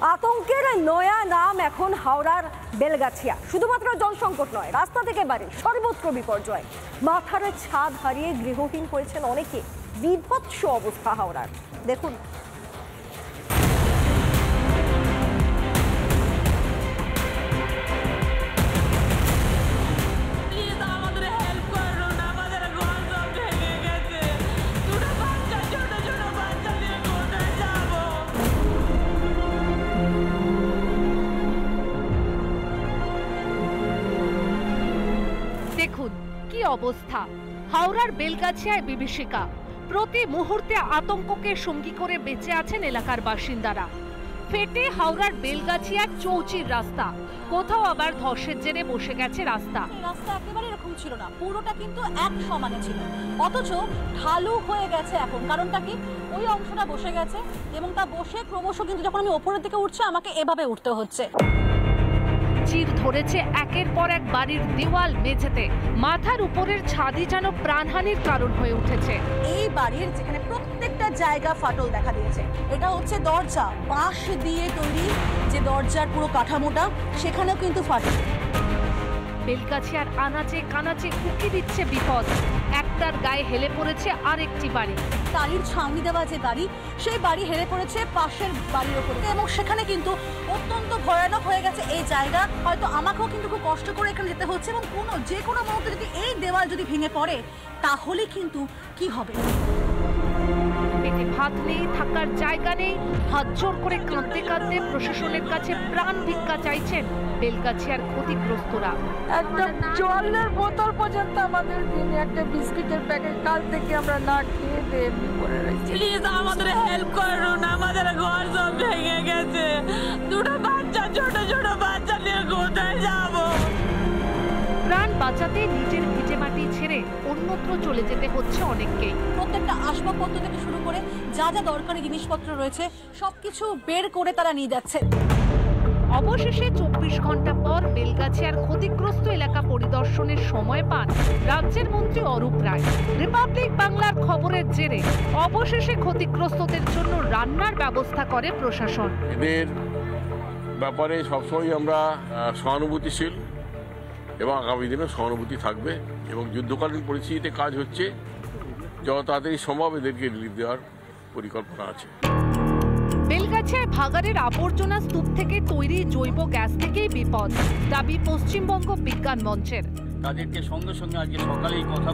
আতঙ্কের নয়া নাম এখন হাওড়ার বেলগাছিয়া। শুধুমাত্র জলসংকট নয়, রাস্তা থেকে বাড়ি সর্বত্র বিপর্যয়। মাথার ছাদ হারিয়ে গৃহহীন হয়েছেন অনেকে। বিভৎস অবস্থা হাওড়ার, দেখুন। দেখুন কি অবস্থা হাওড়ার বেলগাছিয়ায়। বিভীষিকা, প্রতি মুহূর্তে আতঙ্ককে সঙ্গী করে বেঁচে আছেন এলাকার বাসিন্দারা। ফেটে হাওড়ার বেলগাছিয়ার চৌচির রাস্তা, কোথাও আবার ধসের জেরে বসে গেছে রাস্তা। রাস্তা একেবারে এরকম ছিল না, পুরোটা কিন্তু এক সমানে ছিল, অথচ ঢালু হয়ে গেছে এখন। কারণটা কি? ওই অংশটা বসে গেছে এবং তা বসে ক্রমশ কিন্তু যখন আমি ওপরের দিকে উঠছি আমাকে এভাবে উঠতে হচ্ছে। চির ধরেছে একের পর এক বাড়ির দেওয়াল মেঝেতে, মাথার উপরের ছাদই যেন প্রাণহানির কারণ হয়ে উঠেছে। এই বাড়ির যেখানে প্রত্যেকটা জায়গা ফাটল দেখা দিয়েছে, এটা হচ্ছে দরজা, বাঁশ দিয়ে তৈরি যে দরজার পুরো কাঠামোটা, সেখানেও কিন্তু ফাটল। বেলগাছিয়ার আনাচে কানাচে উকি দিচ্ছে বিপদ। একটার গায়ে হেলে পড়েছে আরেকটি বাড়ি। টালির ছাউনি দেওয়া যে বাড়ি, সেই বাড়ি হেলে পড়েছে পাশের বাড়ির ওপরে এবং সেখানে কিন্তু অত্যন্ত ভয়ানক হয়ে গেছে এই জায়গা। হয়তো আমাকেও কিন্তু খুব কষ্ট করে এখানে যেতে হচ্ছে এবং যে কোনো মুহূর্তে যদি এই দেওয়াল যদি ভেঙে পড়ে তাহলে কিন্তু কি হবে। পেটে ভাত নেই, থাকার জায়গা নেই, হাত জোর করে কাঁদতে কাঁদতে প্রশাসনের কাছে প্রাণ ভিক্ষা চাইছেন বেলগাছিয়ার ক্ষতিগ্রস্তরা। একটা জলের বোতল পর্যন্ত আমাদের দিনে, একটা বিস্কিটের প্যাকেট কাল থেকে আমরা না খেয়ে এমনি করে রয়েছি। প্লিজ আমাদের হেল্প করুন, আমাদের ঘর সব ভেঙে গেছে, দুটো বাচ্চা, ছোট ছোট বাচ্চা নিয়ে কোথায় যাবো? প্রাণ বাঁচাতে নিজের ভিটে মাটি ছেড়ে অন্যত্র চলে যেতে হচ্ছে অনেককেই। প্রত্যেকটা আসবাবপত্র থেকে শুরু করে যা যা দরকারি জিনিসপত্র রয়েছে সবকিছু বের করে তারা নিয়ে যাচ্ছে। অবশেষে 24 ঘন্টা পর বেলগাছিয়ার ক্ষতিগ্রস্ত এলাকা পরিদর্শনের সময় পান রাজ্যের মন্ত্রী অরূপ রায়। রিপাবলিক বাংলার খবরের জেরে অবশেষে ক্ষতিগ্রস্তদের জন্য রান্নার ব্যবস্থা করে প্রশাসন। এদের ব্যাপারে সবসময় আমরা সহানুভূতিশীল এবং আগামী দিনে সহানুভূতি থাকবে এবং যুদ্ধকালীন পরিস্থিতিতে কাজ হচ্ছে, যত তাড়াতাড়ি সম্ভব এদেরকে রিলিফ দেওয়ার পরিকল্পনা আছে। বেলগাছিয়ায় ভাগাড়ের আবর্জনা স্তূপ থেকে তৈরি জৈব গ্যাস থেকেই বিপদ, দাবি পশ্চিমবঙ্গ বিজ্ঞান মঞ্চের। তাদেরকে সঙ্গে সঙ্গে আজকে সকালেই কথা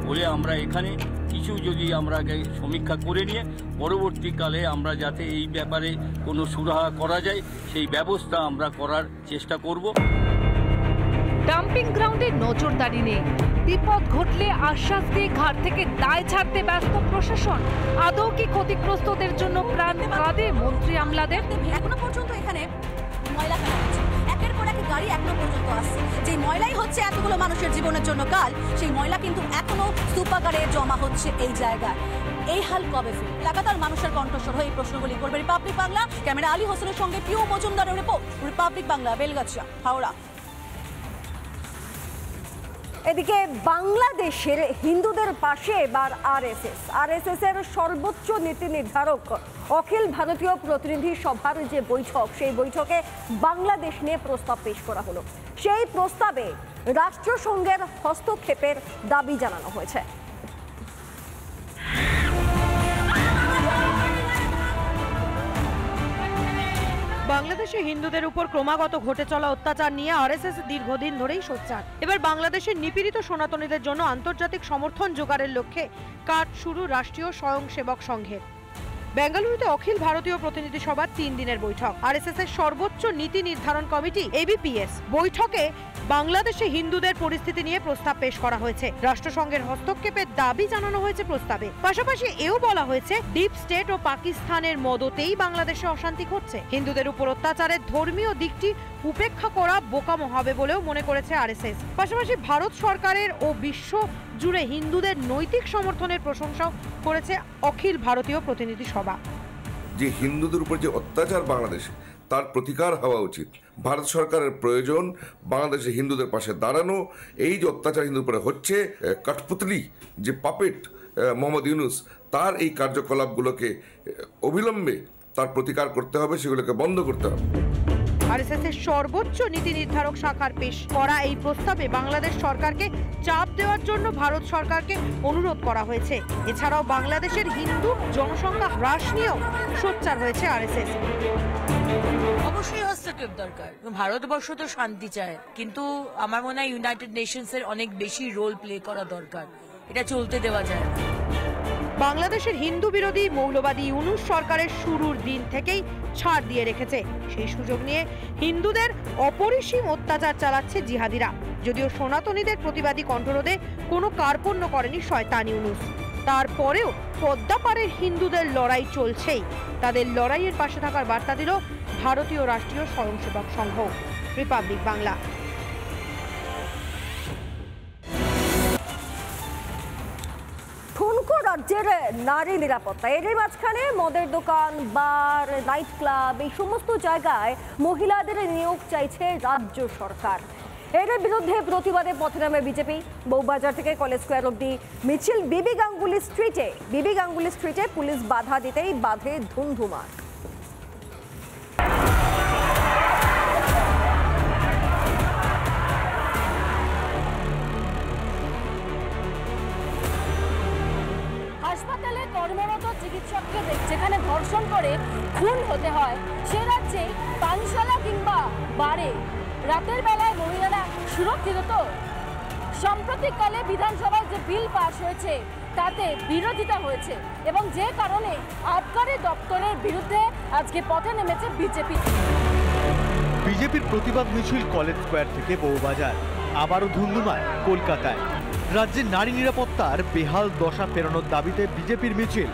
বলে আমরা এখানে কিছু যদি আমরা সমীক্ষা করে নিয়ে পরবর্তীকালে আমরা যাতে এই ব্যাপারে কোনো সুরাহা করা যায় সেই ব্যবস্থা আমরা করার চেষ্টা করব। ডাম্পিং গ্রাউন্ডে নজরদারি নেই, বিপদ ঘটলে আশ্বাস দিয়ে ঘাট থেকে দায় ছাড়তে ব্যস্ত প্রশাসন। আদৌ কি ক্ষতিগ্রস্তদের জন্য প্রাণ কাঁদে মন্ত্রী আমলাদের? এখনো পর্যন্ত এখানে ময়লা ফেলা হচ্ছে, একের পর এক গাড়ি এখনো পর্যন্ত আসছে। যে ময়লাই হচ্ছে এতগুলো মানুষের জীবনের জন্য কাল, সেই ময়লা কিন্তু এখনো স্তূপাকারে জমা হচ্ছে এই জায়গায়। এই হাল কবে ফিরবে? লাগাতার মানুষের কণ্ঠস্বর হয়ে এই প্রশ্নগুলি করবে রিপাবলিক বাংলা। ক্যামেরা আলী হোসেনের সঙ্গে পিউ মজুমদারের রিপোর্ট, রিপাবলিক বাংলা, বেলগাছিয়া, হাওড়া। এদিকে বাংলাদেশের হিন্দুদের পাশে এবার আরএসএস এর সর্বোচ্চ নীতি নির্ধারক অখিল ভারতীয় প্রতিনিধি সভার যে বৈঠক, সেই বৈঠকে বাংলাদেশ নিয়ে প্রস্তাব পেশ করা হলো। সেই প্রস্তাবে রাষ্ট্রসংঘের হস্তক্ষেপের দাবি জানানো হয়েছে। বাংলাদেশে হিন্দুদের উপর ক্রমাগত ঘটে চলা অত্যাচার নিয়ে আরএসএস দীর্ঘদিন ধরেই সোচ্চার। এবার বাংলাদেশের নিপীড়িত সনাতনীদের জন্য আন্তর্জাতিক সমর্থন জোগাড়ের লক্ষ্যে কাজ শুরু রাষ্ট্রীয় স্বয়ংসেবক সংঘের। বেঙ্গালুরুতে অখিল ভারতীয় প্রতিনিধি সভার 3 দিনের বৈঠক। আরএসএস এর সর্বোচ্চ নীতি নির্ধারণ কমিটি এবিপিএস বৈঠকে বাংলাদেশে হিন্দুদের পরিস্থিতি নিয়ে প্রস্তাব পেশ করা হয়েছে। রাষ্ট্রসংঘের হস্তক্ষেপের দাবি জানানো হয়েছে প্রস্তাবে। পাশাপাশি এও বলা হয়েছে ডিপ স্টেট ও পাকিস্তানের মদতেই বাংলাদেশে অশান্তি ঘটছে। হিন্দুদের উপর অত্যাচারের ধর্মীয় দিকটি উপেক্ষা করা বোকামো হবে বলেও মনে করেছে আরএসএস। পাশাপাশি ভারত সরকারের ও বিশ্ব জুড়ে হিন্দুদের নৈতিক সমর্থনের প্রশংসাও করেছে অখিল ভারতীয় প্রতিনিধি সভা। যে হিন্দুদের উপর যে অত্যাচার বাংলাদেশে, তার প্রতিকার হওয়া উচিত। ভারত সরকারের প্রয়োজন বাংলাদেশে হিন্দুদের পাশে দাঁড়ানো। এই যে অত্যাচার হিন্দুর উপরে হচ্ছে, কাঠপুতলি যে পাপেট মোহাম্মদ ইউনুস, তার এই কার্যকলাপগুলোকে অবিলম্বে তার প্রতিকার করতে হবে, সেগুলোকে বন্ধ করতে হবে। আরএসএস এর সর্বোচ্চ নীতি নির্ধারক শাখার পেশ করা এই প্রস্তাবে বাংলাদেশ সরকারকে চাপ দেওয়ার জন্য ভারত সরকারকে অনুরোধ করা হয়েছে। এছাড়াও বাংলাদেশের হিন্দু জনসংখ্যা হ্রাস নিয়েও সোচ্চার হয়েছে আরএসএস। অবশ্যই হস্তক্ষেপ দরকার। ভারতবর্ষ তো শান্তি চায়, কিন্তু আমার মনে হয় ইউনাইটেড নেশনস এর অনেক বেশি রোল প্লে করা দরকার। এটা চলতে দেওয়া যায় না। বাংলাদেশের হিন্দু বিরোধী মৌলবাদী ইউনূস সরকারের শুরুর দিন থেকেই ছাড় দিয়ে রেখেছে। সেই সুযোগ নিয়ে হিন্দুদের অপরিসীম অত্যাচার চালাচ্ছে জিহাদিরা। যদিও সনাতনীদের প্রতিবাদী কণ্ঠরোধে কোনো কার্পণ্য করেনি শয়তান ইউনূস, তারপরেও পদ্মাপাড়ের হিন্দুদের লড়াই চলছেই। তাদের লড়াইয়ের পাশে থাকার বার্তা দিল ভারতীয় রাষ্ট্রীয় স্বয়ংসেবক সংঘ। রিপাবলিক বাংলা। ঠুনকো রাজ্যের নারী নিরাপত্তা, এরই মাঝখানে মদের দোকান, বার, নাইট ক্লাব এই সমস্ত জায়গায় মহিলাদের নিয়োগ চাইছে রাজ্য সরকার। এর বিরুদ্ধে প্রতিবাদে পথে নামে বিজেপি। বউবাজার থেকে কলেজ স্কোয়ার অব্দি মিছিল বিবি গাঙ্গুলি স্ট্রিটে পুলিশ বাধা দিতেই বাধে ধুমধুমার। হাসপাতালে কর্মরত চিকিৎসককে যেখানে ধর্ষণ করে খুন হতে হয়, সে রাজ্যে পানশালা কিংবা বারে রাতের বেলায় মহিলারা সুরক্ষিত তো? সাম্প্রতিককালে বিধানসভায় যে বিল পাস হয়েছে তাতে বিরোধিতা হয়েছে এবং যে কারণে আবকারি দপ্তরের বিরুদ্ধে আজকে পথে নেমেছে বিজেপি। বিজেপির প্রতিবাদ মিছিল কলেজ স্কোয়ার থেকে বউবাজার, আবারও ধুন্ধুমায় কলকাতায়। রাজ্যের নারী নিরাপত্তার বেহাল দশা ফেরানোর দাবিতে বিজেপির মিছিল।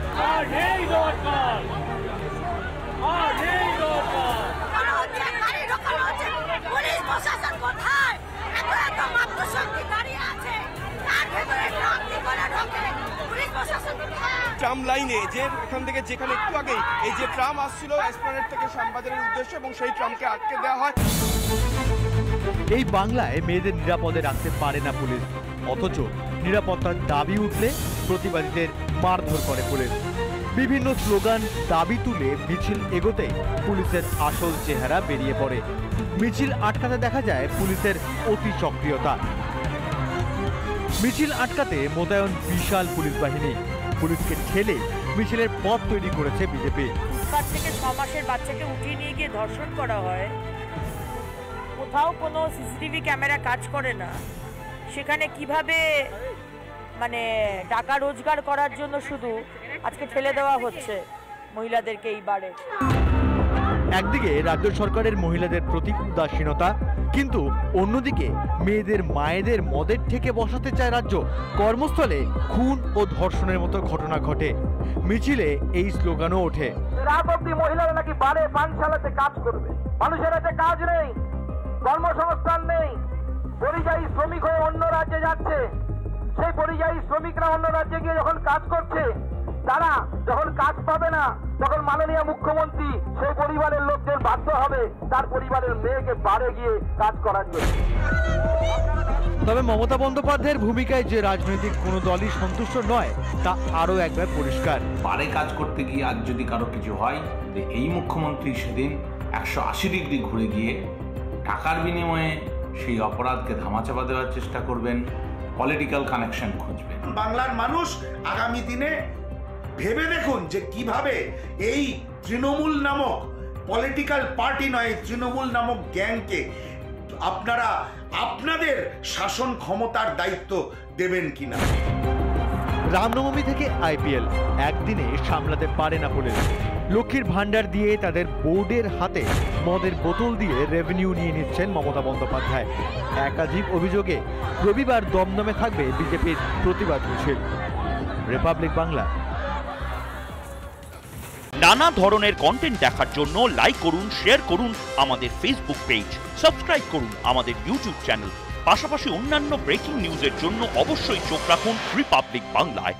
ট্রাম লাইনে যে এখান থেকে যেখানে একটু আগে এই যে ট্রাম আসছিল এসপ্লানেড থেকে শ্যামবাজারের উদ্দেশ্যে, এবং সেই ট্রামকে আটকে দেওয়া হয়। এই বাংলায় মেয়েদের নিরাপদে রাখতে পারে না পুলিশ, অথচ নিরাপত্তার দাবি উঠলে প্রতিবাদীদের মারধর করে পুলিশ। বিভিন্ন স্লোগান দাবি তুলে মিছিল এগোতে পুলিশের আসল চেহারা বেরিয়ে পড়ে। মিছিল আটকাতে দেখা যায় পুলিশের অতি সক্রিয়তা। মিছিল আটকাতে মোতায়েন বিশাল পুলিশ বাহিনী। পুলিশকে ঠেলে মিছিলের পথ তৈরি করেছে বিজেপি। 5 থেকে 6 মাসের বাচ্চাকে উঠিয়ে নিয়ে গিয়ে ধর্ষণ করা হয়, কোথাও কোনো সিসিটিভি ক্যামেরা কাজ করে না, সেখানে কিভাবে মানে টাকা রোজগার করার জন্য শুধু আজকে ঠেলে দেওয়া হচ্ছে মহিলাদেরকে এই বারে। একদিকে রাজ্য সরকারের মহিলাদের প্রতি উদাসীনতা, কিন্তু অন্যদিকে মেয়েদের মায়েদের মদের থেকে বসাতে চায় রাজ্য। কর্মস্থলে খুন ও ধর্ষণের মতো ঘটনা ঘটে। মিছিলে এই স্লোগানও ওঠে, রাত অব্দি মহিলারা নাকি বারে পানশালাতে কাজ করবে। মানুষের হাতে কাজ নেই, কর্মসংস্থান নেই, পরিযায়ী শ্রমিক হয়ে অন্য রাজ্যে যাচ্ছে। সেই পরিযায়ী শ্রমিকরা অন্য রাজ্যে গিয়ে যখন কাজ করছে, তারা যখন কাজ পাবে না, তখন মাননীয় মুখ্যমন্ত্রী সেই পরিবারের লোকদের বাধ্য হবে তার পরিবারের মেয়েকে বাড়ে গিয়ে কাজ করার জন্য। তবে মমতা বন্দ্যোপাধ্যায়ের ভূমিকায় যে রাজনৈতিক কোনো দলই সন্তুষ্ট নয় তা আরও একবার পরিষ্কার। বারে কাজ করতে গিয়ে আজ যদি কারো কিছু হয়, এই মুখ্যমন্ত্রী সেদিন 180 ডিগ্রি ঘুরে গিয়ে টাকার বিনিময়ে সেই অপরাধকে ধামাচাপা দেওয়ার চেষ্টা করবেন, পলিটিক্যাল কানেকশন খুঁজবেন। বাংলার মানুষ আগামী দিনে ভেবে দেখুন যে কিভাবে এই তৃণমূল নামক পলিটিক্যাল পার্টি নয়, তৃণমূল নামক গ্যাংকে আপনারা আপনাদের শাসন ক্ষমতার দায়িত্ব দেবেন কিনা। রামনবমী থেকে আইপিএল একদিনে সামলাতে পারে না পুলিশ। লক্ষ্মীর ভান্ডার দিয়ে তাদের বোর্ডের হাতে মদের বোতল দিয়ে রেভিনিউ নিয়ে নিচ্ছেন মমতা বন্দ্যোপাধ্যায়। একাধিক অভিযোগে রবিবার দমদমে থাকবে বিজেপির প্রতিবাদ মিছিল। রিপাবলিক বাংলা। নানা ধরনের কন্টেন্ট দেখার জন্য লাইক করুন, শেয়ার করুন আমাদের ফেসবুক পেজ, সাবস্ক্রাইব করুন আমাদের ইউটিউব চ্যানেল। পাশাপাশি অন্যান্য ব্রেকিং নিউজের জন্য অবশ্যই চোখ রাখুন রিপাবলিক বাংলায়।